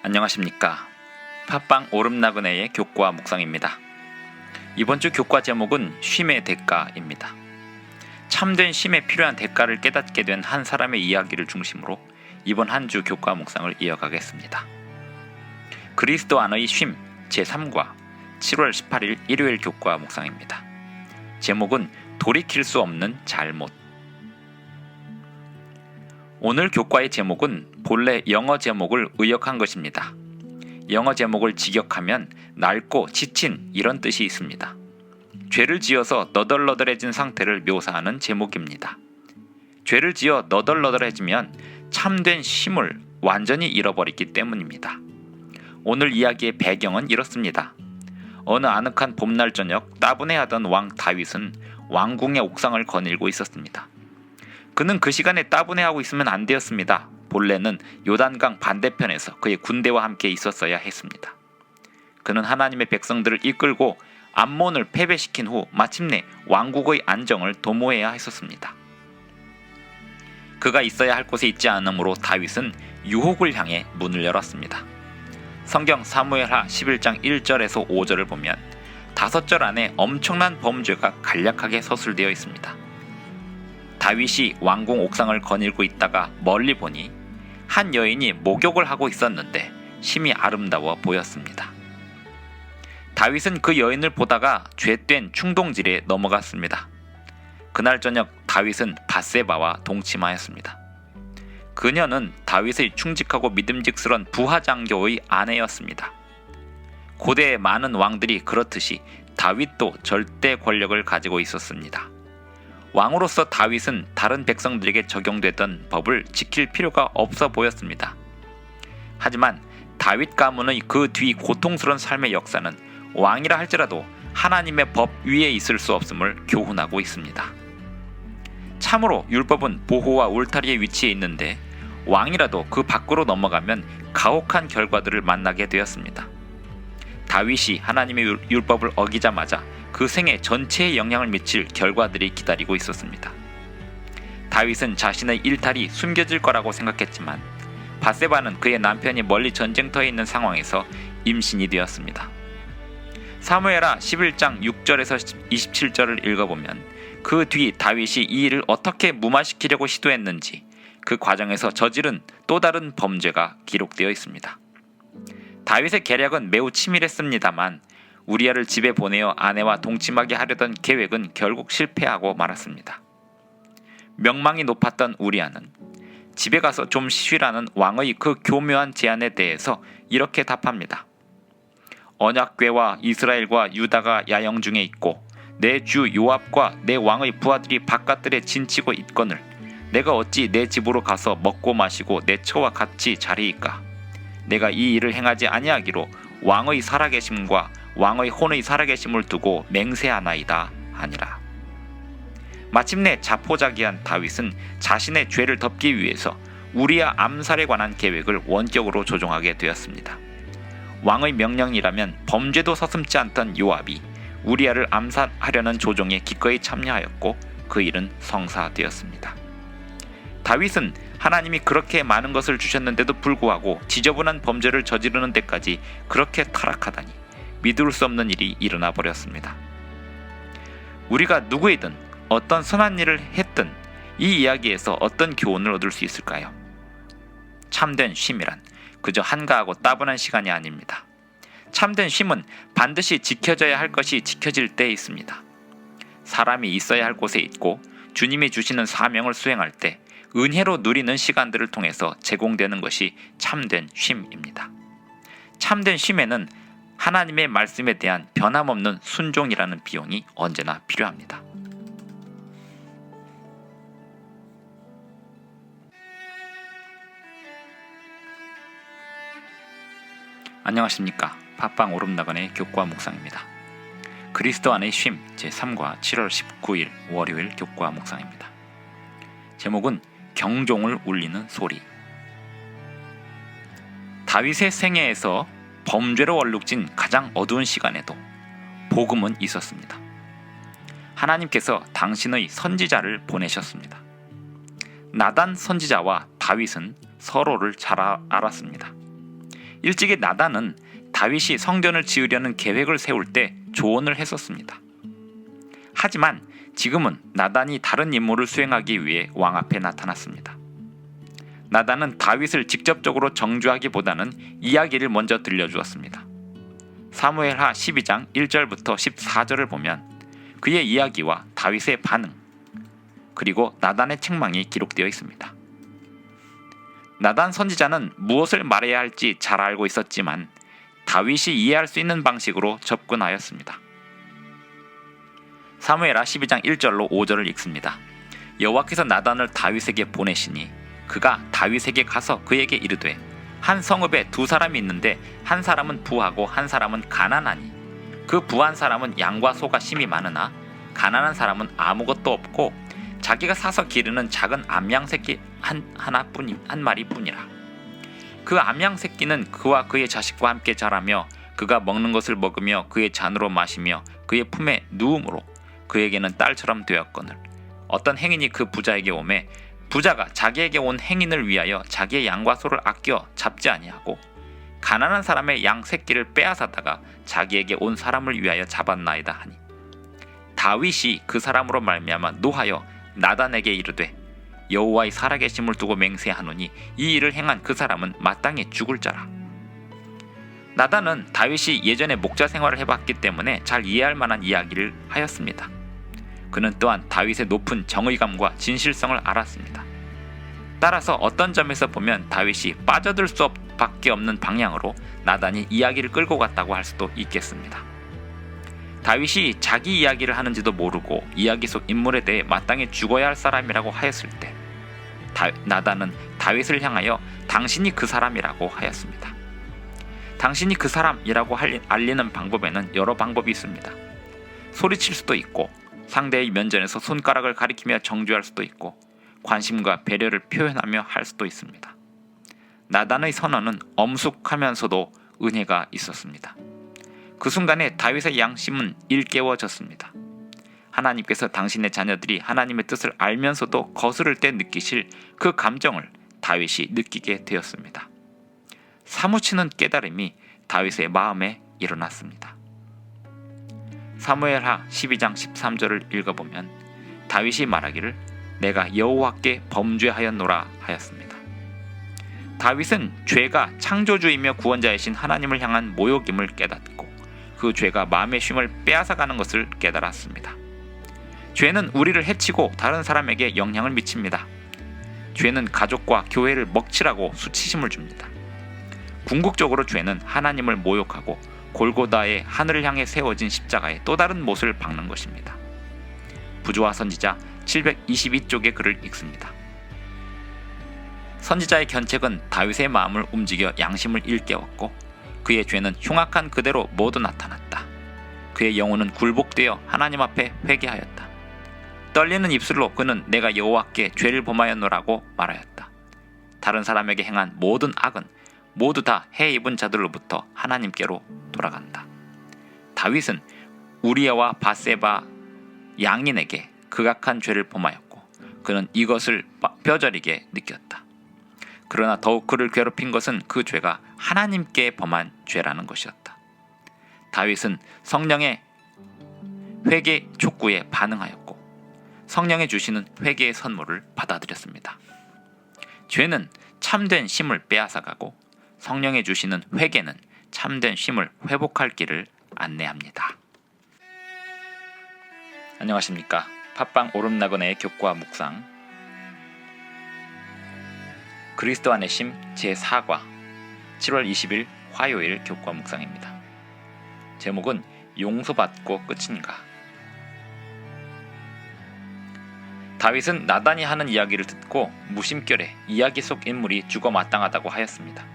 안녕하십니까. 팟빵 오름나그네의 교과 묵상입니다. 이번 주 교과 제목은 쉼의 대가입니다. 참된 쉼에 필요한 대가를 깨닫게 된 한 사람의 이야기를 중심으로 이번 한 주 교과 묵상을 이어가겠습니다. 그리스도 안의 쉼 제3과 7월 18일 일요일 교과 묵상입니다. 제목은 돌이킬 수 없는 잘못. 오늘 교과의 제목은 본래 영어 제목을 의역한 것입니다. 영어 제목을 직역하면 낡고 지친 이런 뜻이 있습니다. 죄를 지어서 너덜너덜해진 상태를 묘사하는 제목입니다. 죄를 지어 너덜너덜해지면 참된 쉼을 완전히 잃어버리기 때문입니다. 오늘 이야기의 배경은 이렇습니다. 어느 아늑한 봄날 저녁 따분해하던 왕 다윗은 왕궁의 옥상을 거닐고 있었습니다. 그는 그 시간에 따분해하고 있으면 안 되었습니다. 본래는 요단강 반대편에서 그의 군대와 함께 있었어야 했습니다. 그는 하나님의 백성들을 이끌고 암몬을 패배시킨 후 마침내 왕국의 안정을 도모해야 했었습니다. 그가 있어야 할 곳에 있지 않으므로 다윗은 유혹을 향해 문을 열었습니다. 성경 사무엘하 11장 1절에서 5절을 보면 5절 안에 엄청난 범죄가 간략하게 서술되어 있습니다. 다윗이 왕궁 옥상을 거닐고 있다가 멀리 보니 한 여인이 목욕을 하고 있었는데 심히 아름다워 보였습니다. 다윗은 그 여인을 보다가 죄된 충동질에 넘어갔습니다. 그날 저녁 다윗은 밧세바와 동침하였습니다. 그녀는 다윗의 충직하고 믿음직스러운 부하장교의 아내였습니다. 고대의 많은 왕들이 그렇듯이 다윗도 절대 권력을 가지고 있었습니다. 왕으로서 다윗은 다른 백성들에게 적용되던 법을 지킬 필요가 없어 보였습니다. 하지만 다윗 가문의 그 뒤 고통스러운 삶의 역사는 왕이라 할지라도 하나님의 법 위에 있을 수 없음을 교훈하고 있습니다. 참으로 율법은 보호와 울타리의 위치에 있는데 왕이라도 그 밖으로 넘어가면 가혹한 결과들을 만나게 되었습니다. 다윗이 하나님의 율법을 어기자마자 그 생애 전체에 영향을 미칠 결과들이 기다리고 있었습니다. 다윗은 자신의 일탈이 숨겨질 거라고 생각했지만 밧세바는 그의 남편이 멀리 전쟁터에 있는 상황에서 임신이 되었습니다. 사무엘하 11장 6절에서 27절을 읽어보면 그 뒤 다윗이 이 일을 어떻게 무마시키려고 시도했는지 그 과정에서 저지른 또 다른 범죄가 기록되어 있습니다. 다윗의 계략은 매우 치밀했습니다만 우리아를 집에 보내어 아내와 동침하게 하려던 계획은 결국 실패하고 말았습니다. 명망이 높았던 우리아는 집에 가서 좀 쉬라는 왕의 그 교묘한 제안에 대해서 이렇게 답합니다. 언약궤와 이스라엘과 유다가 야영 중에 있고 내 주 요압과 내 왕의 부하들이 바깥들에 진치고 있거늘 내가 어찌 내 집으로 가서 먹고 마시고 내 처와 같이 자리이까. 내가 이 일을 행하지 아니하기로 왕의 살아계심과 왕의 혼의 살아계심을 두고 맹세하나이다 하니라. 마침내 자포자기한 다윗은 자신의 죄를 덮기 위해서 우리아 암살에 관한 계획을 원격으로 조종하게 되었습니다. 왕의 명령이라면 범죄도 서슴지 않던 요압이 우리아를 암살하려는 조종에 기꺼이 참여하였고 그 일은 성사되었습니다. 다윗은 하나님이 그렇게 많은 것을 주셨는데도 불구하고 지저분한 범죄를 저지르는 데까지 그렇게 타락하다니 믿을 수 없는 일이 일어나 버렸습니다. 우리가 누구이든 어떤 선한 일을 했든 이 이야기에서 어떤 교훈을 얻을 수 있을까요? 참된 쉼이란 그저 한가하고 따분한 시간이 아닙니다. 참된 쉼은 반드시 지켜져야 할 것이 지켜질 때에 있습니다. 사람이 있어야 할 곳에 있고 주님이 주시는 사명을 수행할 때 은혜로 누리는 시간들을 통해서 제공되는 것이 참된 쉼입니다. 참된 쉼에는 하나님의 말씀에 대한 변함없는 순종이라는 비용이 언제나 필요합니다. 안녕하십니까. 팟빵 오름나그네 교과 묵상입니다. 그리스도 안의 쉼 제3과 7월 19일 월요일 교과 묵상입니다. 제목은 경종을 울리는 소리. 다윗의 생애에서 범죄로 얼룩진 가장 어두운 시간에도 복음은 있었습니다. 하나님께서 당신의 선지자를 보내셨습니다. 나단 선지자와 다윗은 서로를 잘 알았습니다. 일찍이 나단은 다윗이 성전을 지으려는 계획을 세울 때 조언을 했었습니다. 하지만 지금은 나단이 다른 임무를 수행하기 위해 왕 앞에 나타났습니다. 나단은 다윗을 직접적으로 정죄하기보다는 이야기를 먼저 들려주었습니다. 사무엘하 12장 1절부터 14절을 보면 그의 이야기와 다윗의 반응, 그리고 나단의 책망이 기록되어 있습니다. 나단 선지자는 무엇을 말해야 할지 잘 알고 있었지만 다윗이 이해할 수 있는 방식으로 접근하였습니다. 사무엘하 12장 1절로 5절을 읽습니다. 여호와께서 나단을 다윗에게 보내시니 그가 다윗에게 가서 그에게 이르되 한 성읍에 두 사람이 있는데 한 사람은 부하고 한 사람은 가난하니 그 부한 사람은 양과 소가 심이 많으나 가난한 사람은 아무것도 없고 자기가 사서 기르는 작은 암양 새끼 한 마리뿐이라. 그 암양 새끼는 그와 그의 자식과 함께 자라며 그가 먹는 것을 먹으며 그의 잔으로 마시며 그의 품에 누움으로 그에게는 딸처럼 되었거늘 어떤 행인이 그 부자에게 오매 부자가 자기에게 온 행인을 위하여 자기의 양과 소를 아껴 잡지 아니하고 가난한 사람의 양 새끼를 빼앗아다가 자기에게 온 사람을 위하여 잡았나이다 하니 다윗이 그 사람으로 말미암아 노하여 나단에게 이르되 여호와의 살아계심을 두고 맹세하노니 이 일을 행한 그 사람은 마땅히 죽을 자라. 나단은 다윗이 예전에 목자 생활을 해봤기 때문에 잘 이해할 만한 이야기를 하였습니다. 그는 또한 다윗의 높은 정의감과 진실성을 알았습니다. 따라서 어떤 점에서 보면 다윗이 빠져들 수밖에 없는 방향으로 나단이 이야기를 끌고 갔다고 할 수도 있겠습니다. 다윗이 자기 이야기를 하는지도 모르고 이야기 속 인물에 대해 마땅히 죽어야 할 사람이라고 하였을 때 나단은 다윗을 향하여 당신이 그 사람이라고 하였습니다. 당신이 그 사람이라고 알리는 방법에는 여러 방법이 있습니다. 소리칠 수도 있고 상대의 면전에서 손가락을 가리키며 정죄할 수도 있고 관심과 배려를 표현하며 할 수도 있습니다. 나단의 선언은 엄숙하면서도 은혜가 있었습니다. 그 순간에 다윗의 양심은 일깨워졌습니다. 하나님께서 당신의 자녀들이 하나님의 뜻을 알면서도 거스를 때 느끼실 그 감정을 다윗이 느끼게 되었습니다. 사무치는 깨달음이 다윗의 마음에 일어났습니다. 사무엘하 12장 13절을 읽어보면 다윗이 말하기를 내가 여호와께 범죄하였노라 하였습니다. 다윗은 죄가 창조주이며 구원자이신 하나님을 향한 모욕임을 깨닫고 그 죄가 마음의 쉼을 빼앗아가는 것을 깨달았습니다. 죄는 우리를 해치고 다른 사람에게 영향을 미칩니다. 죄는 가족과 교회를 먹칠하고 수치심을 줍니다. 궁극적으로 죄는 하나님을 모욕하고 골고다의 하늘을 향해 세워진 십자가의 또 다른 못을 박는 것입니다. 부조화 선지자 722쪽의 글을 읽습니다. 선지자의 견책은 다윗의 마음을 움직여 양심을 일깨웠고 그의 죄는 흉악한 그대로 모두 나타났다. 그의 영혼은 굴복되어 하나님 앞에 회개하였다. 떨리는 입술로 그는 내가 여호와께 죄를 범하였노라고 말하였다. 다른 사람에게 행한 모든 악은 모두 다 해 입은 자들로부터 하나님께로 돌아간다. 다윗은 우리아와 밧세바 양인에게 극악한 죄를 범하였고 그는 이것을 뼈저리게 느꼈다. 그러나 더욱 그를 괴롭힌 것은 그 죄가 하나님께 범한 죄라는 것이었다. 다윗은 성령의 회개 촉구에 반응하였고 성령이 주시는 회개의 선물을 받아들였습니다. 죄는 참된 쉼을 빼앗아가고 성령이 주시는 회개는 참된 쉼을 회복할 길을 안내합니다. 안녕하십니까. 팟빵 오름나그네의 교과 묵상 그리스도 안의 쉼 제4과 7월 20일 화요일 교과 묵상입니다. 제목은 용서받고 끝인가. 다윗은 나단이 하는 이야기를 듣고 무심결에 이야기 속 인물이 죽어 마땅하다고 하였습니다.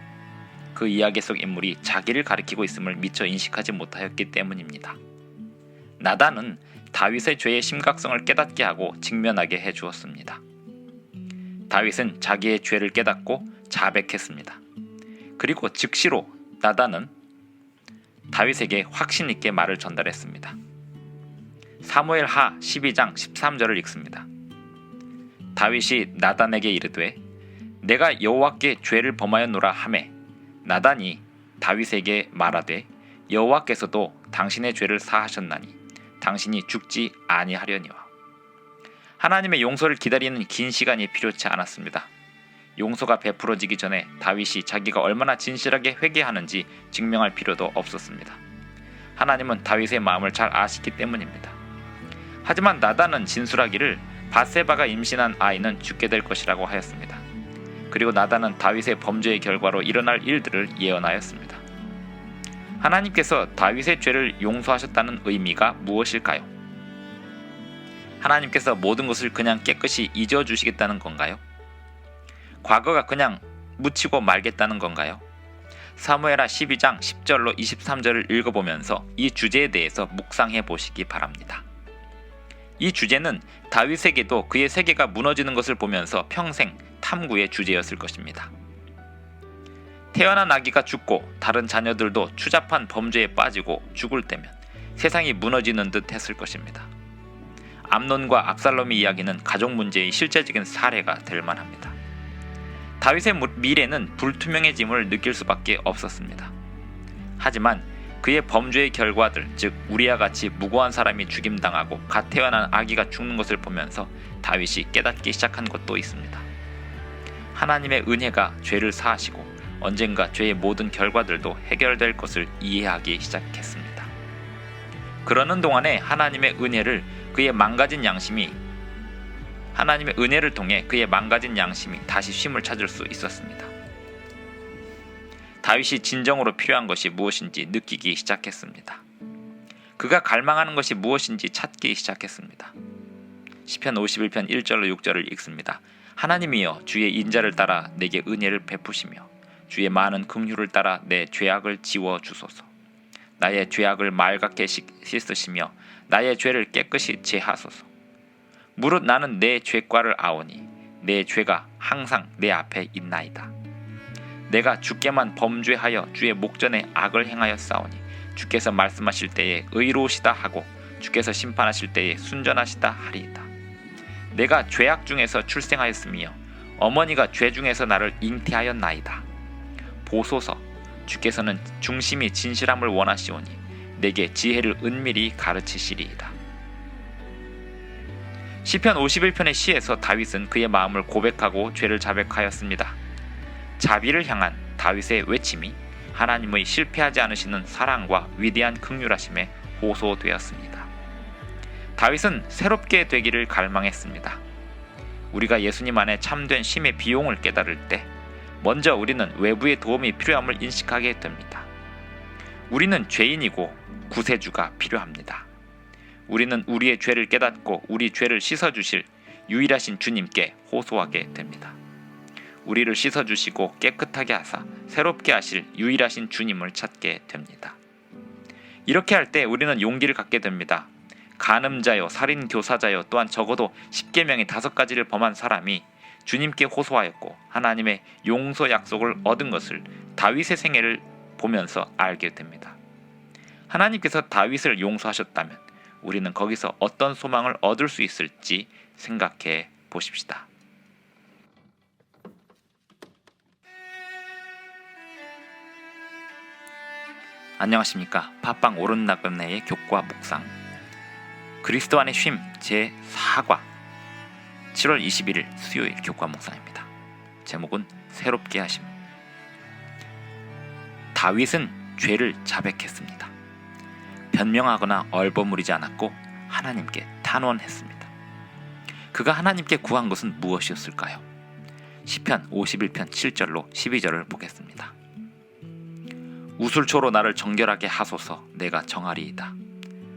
그 이야기 속 인물이 자기를 가리키고 있음을 미처 인식하지 못하였기 때문입니다. 나단은 다윗의 죄의 심각성을 깨닫게 하고 직면하게 해주었습니다. 다윗은 자기의 죄를 깨닫고 자백했습니다. 그리고 즉시로 나단은 다윗에게 확신 있게 말을 전달했습니다. 사무엘하 12장 13절을 읽습니다. 다윗이 나단에게 이르되 내가 여호와께 죄를 범하였노라 하매 나단이 다윗에게 말하되 여호와께서도 당신의 죄를 사하셨나니 당신이 죽지 아니하려니와. 하나님의 용서를 기다리는 긴 시간이 필요치 않았습니다. 용서가 베풀어지기 전에 다윗이 자기가 얼마나 진실하게 회개하는지 증명할 필요도 없었습니다. 하나님은 다윗의 마음을 잘 아시기 때문입니다. 하지만 나단은 진술하기를 밧세바가 임신한 아이는 죽게 될 것이라고 하였습니다. 그리고 나단은 다윗의 범죄의 결과로 일어날 일들을 예언하였습니다. 하나님께서 다윗의 죄를 용서하셨다는 의미가 무엇일까요? 하나님께서 모든 것을 그냥 깨끗이 잊어주시겠다는 건가요? 과거가 그냥 묻히고 말겠다는 건가요? 사무엘하 12장 10절로 23절을 읽어보면서 이 주제에 대해서 묵상해 보시기 바랍니다. 이 주제는 다윗에게도 그의 세계가 무너지는 것을 보면서 평생 탐구의 주제였을 것입니다. 태어난 아기가 죽고 다른 자녀들도 추잡한 범죄에 빠지고 죽을 때면 세상이 무너지는 듯 했을 것입니다. 암논과 압살롬의 이야기는 가족 문제의 실제적인 사례가 될 만합니다. 다윗의 미래는 불투명해짐을 느낄 수밖에 없었습니다. 하지만 그의 범죄의 결과들, 즉 우리와 같이 무고한 사람이 죽임당하고 갓 태어난 아기가 죽는 것을 보면서 다윗이 깨닫기 시작한 것도 있습니다. 하나님의 은혜가 죄를 사하시고 언젠가 죄의 모든 결과들도 해결될 것을 이해하기 시작했습니다. 그러는 동안에 하나님의 은혜를 통해 그의 망가진 양심이 다시 쉼을 찾을 수 있었습니다. 다윗이 진정으로 필요한 것이 무엇인지 느끼기 시작했습니다. 그가 갈망하는 것이 무엇인지 찾기 시작했습니다. 시편 51편 1절로 6절을 읽습니다. 하나님이여 주의 인자를 따라 내게 은혜를 베푸시며 주의 많은 긍휼을 따라 내 죄악을 지워 주소서. 나의 죄악을 맑게 씻으시며 나의 죄를 깨끗이 제하소서. 무릇 나는 내 죄과를 아오니 내 죄가 항상 내 앞에 있나이다. 내가 주께만 범죄하여 주의 목전에 악을 행하였사오니 주께서 말씀하실 때에 의로우시다 하고 주께서 심판하실 때에 순전하시다 하리이다. 내가 죄악 중에서 출생하였으며 어머니가 죄 중에서 나를 잉태하였나이다. 보소서, 주께서는 중심이 진실함을 원하시오니 내게 지혜를 은밀히 가르치시리이다. 시편 51편의 시에서 다윗은 그의 마음을 고백하고 죄를 자백하였습니다. 자비를 향한 다윗의 외침이 하나님의 실패하지 않으시는 사랑과 위대한 긍휼하심에 호소되었습니다. 다윗은 새롭게 되기를 갈망했습니다. 우리가 예수님 안에 참된 쉼의 비용을 깨달을 때 먼저 우리는 외부의 도움이 필요함을 인식하게 됩니다. 우리는 죄인이고 구세주가 필요합니다. 우리는 우리의 죄를 깨닫고 우리 죄를 씻어주실 유일하신 주님께 호소하게 됩니다. 우리를 씻어주시고 깨끗하게 하사 새롭게 하실 유일하신 주님을 찾게 됩니다. 이렇게 할 때 우리는 용기를 갖게 됩니다. 간음자요, 살인교사자요, 또한 적어도 10계명의 5가지를 범한 사람이 주님께 호소하였고 하나님의 용서 약속을 얻은 것을 다윗의 생애를 보면서 알게 됩니다. 하나님께서 다윗을 용서하셨다면 우리는 거기서 어떤 소망을 얻을 수 있을지 생각해 보십시다. 안녕하십니까. 팟빵 오른나그네의 교과 묵상 그리스도 안의 쉼 제4과 7월 21일 수요일 교과 묵상입니다. 제목은 새롭게 하심. 다윗은 죄를 자백했습니다. 변명하거나 얼버무리지 않았고 하나님께 탄원했습니다. 그가 하나님께 구한 것은 무엇이었을까요? 시편 51편 7절로 12절을 보겠습니다. 우술초로 나를 정결하게 하소서. 내가 정하리이다.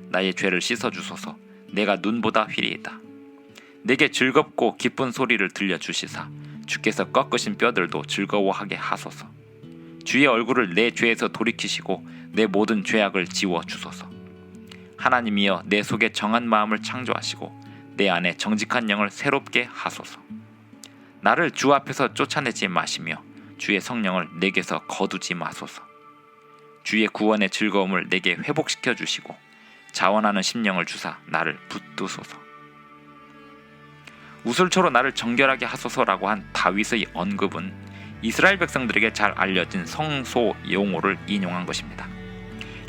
나의 죄를 씻어주소서. 내가 눈보다 휘리이다. 내게 즐겁고 기쁜 소리를 들려주시사 주께서 꺾으신 뼈들도 즐거워하게 하소서. 주의 얼굴을 내 죄에서 돌이키시고 내 모든 죄악을 지워주소서. 하나님이여 내 속에 정한 마음을 창조하시고 내 안에 정직한 영을 새롭게 하소서. 나를 주 앞에서 쫓아내지 마시며 주의 성령을 내게서 거두지 마소서. 주의 구원의 즐거움을 내게 회복시켜 주시고 자원하는 심령을 주사 나를 붙드소서. 우슬초로 나를 정결하게 하소서라고 한 다윗의 언급은 이스라엘 백성들에게 잘 알려진 성소 용어를 인용한 것입니다.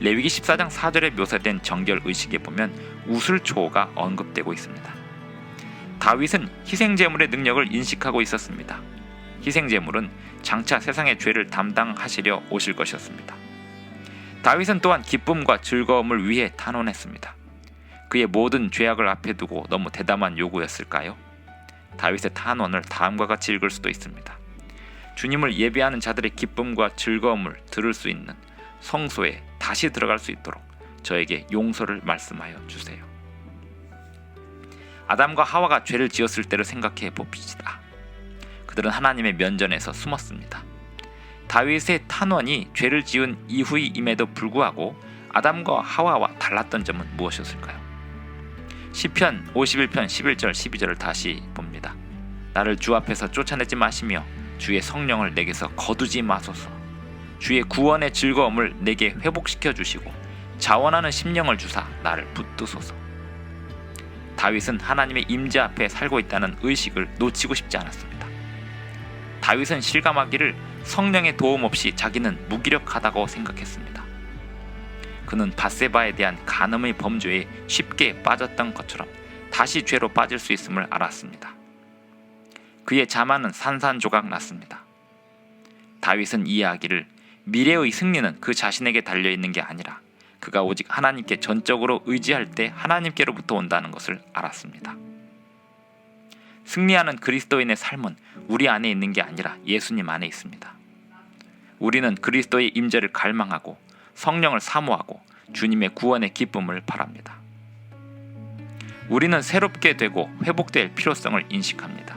레위기 14장 4절에 묘사된 정결의식에 보면 우슬초가 언급되고 있습니다. 다윗은 희생제물의 능력을 인식하고 있었습니다. 희생제물은 장차 세상의 죄를 담당하시려 오실 것이었습니다. 다윗은 또한 기쁨과 즐거움을 위해 탄원했습니다. 그의 모든 죄악을 앞에 두고 너무 대담한 요구였을까요? 다윗의 탄원을 다음과 같이 읽을 수도 있습니다. 주님을 예배하는 자들의 기쁨과 즐거움을 들을 수 있는 성소에 다시 들어갈 수 있도록 저에게 용서를 말씀하여 주세요. 아담과 하와가 죄를 지었을 때를 생각해 봅시다. 그들은 하나님의 면전에서 숨었습니다. 다윗의 탄원이 죄를 지은 이후임에도 불구하고 아담과 하와와 달랐던 점은 무엇이었을까요? 시편 51편 11절 12절을 다시 봅니다. 나를 주 앞에서 쫓아내지 마시며 주의 성령을 내게서 거두지 마소서. 주의 구원의 즐거움을 내게 회복시켜 주시고 자원하는 심령을 주사 나를 붙드소서. 다윗은 하나님의 임재 앞에 살고 있다는 의식을 놓치고 싶지 않았습니다. 다윗은 실감하기를 성령의 도움 없이 자기는 무기력하다고 생각했습니다. 그는 밧세바에 대한 간음의 범죄에 쉽게 빠졌던 것처럼 다시 죄로 빠질 수 있음을 알았습니다. 그의 자만은 산산조각 났습니다. 다윗은 이해하기를 미래의 승리는 그 자신에게 달려있는 게 아니라 그가 오직 하나님께 전적으로 의지할 때 하나님께로부터 온다는 것을 알았습니다. 승리하는 그리스도인의 삶은 우리 안에 있는 게 아니라 예수님 안에 있습니다. 우리는 그리스도의 임재를 갈망하고 성령을 사모하고 주님의 구원의 기쁨을 바랍니다. 우리는 새롭게 되고 회복될 필요성을 인식합니다.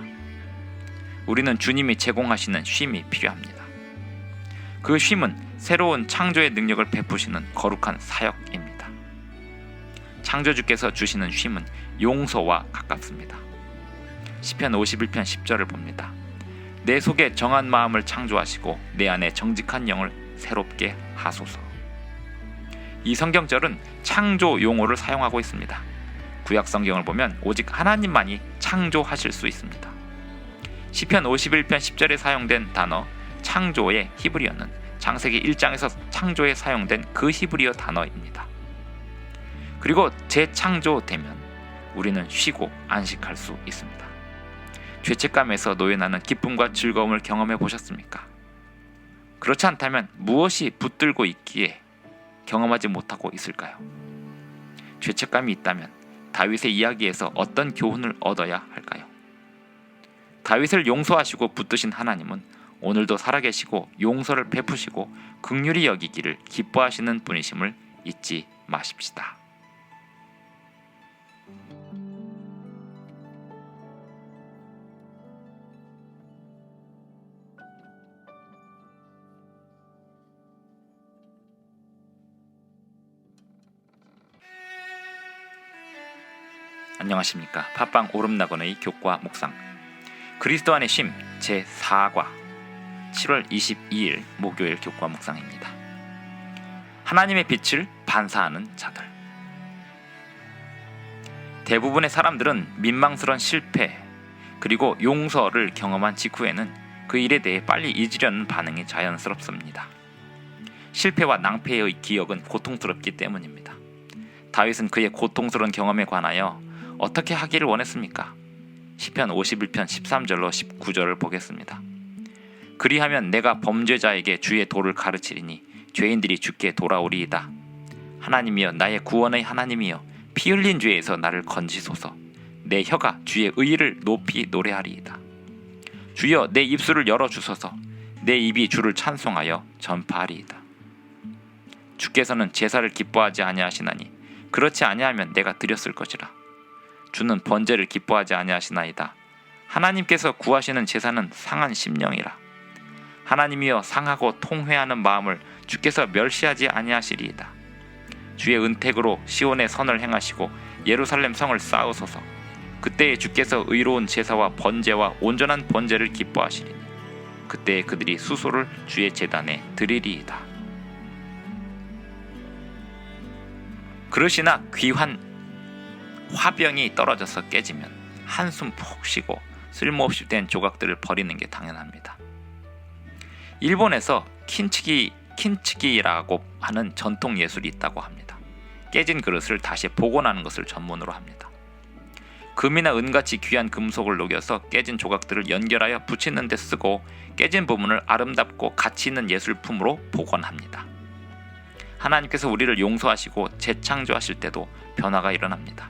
우리는 주님이 제공하시는 쉼이 필요합니다. 그 쉼은 새로운 창조의 능력을 베푸시는 거룩한 사역입니다. 창조주께서 주시는 쉼은 용서와 가깝습니다. 시편 51편 10절을 봅니다. 내 속에 정한 마음을 창조하시고 내 안에 정직한 영을 새롭게 하소서. 이 성경절은 창조 용어를 사용하고 있습니다. 구약 성경을 보면 오직 하나님만이 창조하실 수 있습니다. 시편 51편 10절에 사용된 단어 창조의 히브리어는 창세기 1장에서 창조에 사용된 그 히브리어 단어입니다. 그리고 재창조되면 우리는 쉬고 안식할 수 있습니다. 죄책감에서 노예나는 기쁨과 즐거움을 경험해 보셨습니까? 그렇지 않다면 무엇이 붙들고 있기에 경험하지 못하고 있을까요? 죄책감이 있다면 다윗의 이야기에서 어떤 교훈을 얻어야 할까요? 다윗을 용서하시고 붙드신 하나님은 오늘도 살아계시고 용서를 베푸시고 긍휼히 여기기를 기뻐하시는 분이심을 잊지 마십시다. 안녕하십니까. 팟빵 오름나건의 교과 묵상 그리스도 안의 쉼 제4과 7월 22일 목요일 교과 묵상입니다. 하나님의 빛을 반사하는 자들. 대부분의 사람들은 민망스러운 실패 그리고 용서를 경험한 직후에는 그 일에 대해 빨리 잊으려는 반응이 자연스럽습니다. 실패와 낭패의 기억은 고통스럽기 때문입니다. 다윗은 그의 고통스러운 경험에 관하여 어떻게 하기를 원했습니까? 시편 51편 13절로 19절을 보겠습니다. 그리하면 내가 범죄자에게 주의 도를 가르치리니 죄인들이 주께 돌아오리이다. 하나님이여 나의 구원의 하나님이여 피 흘린 죄에서 나를 건지소서. 내 혀가 주의 의의를 높이 노래하리이다. 주여 내 입술을 열어주소서. 내 입이 주를 찬송하여 전파하리이다. 주께서는 제사를 기뻐하지 아니하시나니 그렇지 아니하면 내가 드렸을 것이라. 주는 번제를 기뻐하지 아니하시나이다. 하나님께서 구하시는 제사는 상한 심령이라. 하나님이여 상하고 통회하는 마음을 주께서 멸시하지 아니하시리이다. 주의 은택으로 시온의 선을 행하시고 예루살렘 성을 쌓으소서. 그때에 주께서 의로운 제사와 번제와 온전한 번제를 기뻐하시리니 그때에 그들이 수소를 주의 제단에 드리리이다. 그릇이나 귀한 화병이 떨어져서 깨지면 한숨 푹 쉬고 쓸모없이 된 조각들을 버리는 게 당연합니다. 일본에서 킨츠기라고 하는 전통 예술이 있다고 합니다. 깨진 그릇을 다시 복원하는 것을 전문으로 합니다. 금이나 은같이 귀한 금속을 녹여서 깨진 조각들을 연결하여 붙이는 데 쓰고 깨진 부분을 아름답고 가치 있는 예술품으로 복원합니다. 하나님께서 우리를 용서하시고 재창조하실 때도 변화가 일어납니다.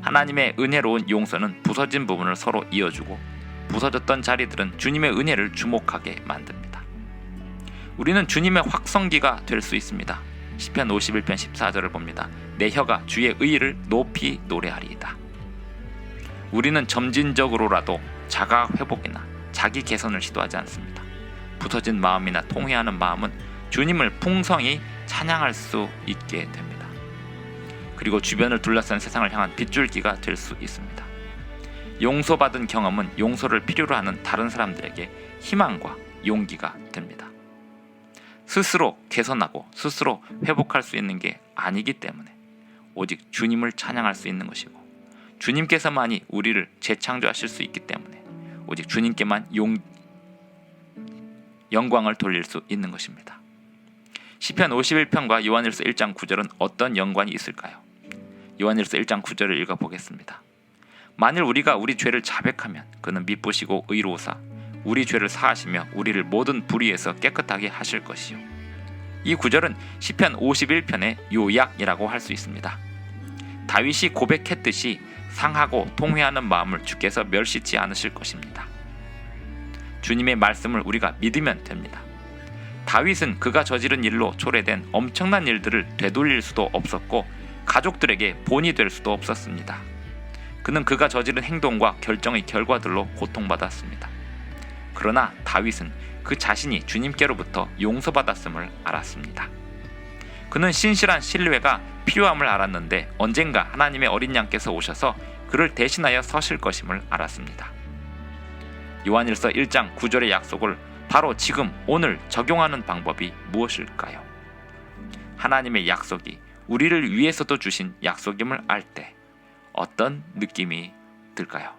하나님의 은혜로운 용서는 부서진 부분을 서로 이어주고 부서졌던 자리들은 주님의 은혜를 주목하게 만듭니다. 우리는 주님의 확성기가 될 수 있습니다. 시편 51편 14절을 봅니다. 내 혀가 주의 의의를 높이 노래하리이다. 우리는 점진적으로라도 자가 회복이나 자기 개선을 시도하지 않습니다. 부서진 마음이나 통회하는 마음은 주님을 풍성히 찬양할 수 있게 됩니다. 그리고 주변을 둘러싼 세상을 향한 빗줄기가 될 수 있습니다. 용서받은 경험은 용서를 필요로 하는 다른 사람들에게 희망과 용기가 됩니다. 스스로 개선하고 스스로 회복할 수 있는 게 아니기 때문에 오직 주님을 찬양할 수 있는 것이고 주님께서만이 우리를 재창조하실 수 있기 때문에 오직 주님께만 영광을 돌릴 수 있는 것입니다. 시편 51편과 요한일서 1장 9절은 어떤 연관이 있을까요? 요한일서 1장 9절을 읽어보겠습니다. 만일 우리가 우리 죄를 자백하면 그는 미쁘시고 의로우사 우리 죄를 사하시며 우리를 모든 불의에서 깨끗하게 하실 것이요. 이 구절은 시편 51편의 요약이라고 할 수 있습니다. 다윗이 고백했듯이 상하고 통회하는 마음을 주께서 멸시치 않으실 것입니다. 주님의 말씀을 우리가 믿으면 됩니다. 다윗은 그가 저지른 일로 초래된 엄청난 일들을 되돌릴 수도 없었고 가족들에게 본이 될 수도 없었습니다. 그는 그가 저지른 행동과 결정의 결과들로 고통받았습니다. 그러나 다윗은 그 자신이 주님께로부터 용서받았음을 알았습니다. 그는 신실한 신뢰가 필요함을 알았는데 언젠가 하나님의 어린 양께서 오셔서 그를 대신하여 서실 것임을 알았습니다. 요한일서 1장 9절의 약속을 바로 지금 오늘 적용하는 방법이 무엇일까요? 하나님의 약속이 우리를 위해서도 주신 약속임을 알 때 어떤 느낌이 들까요?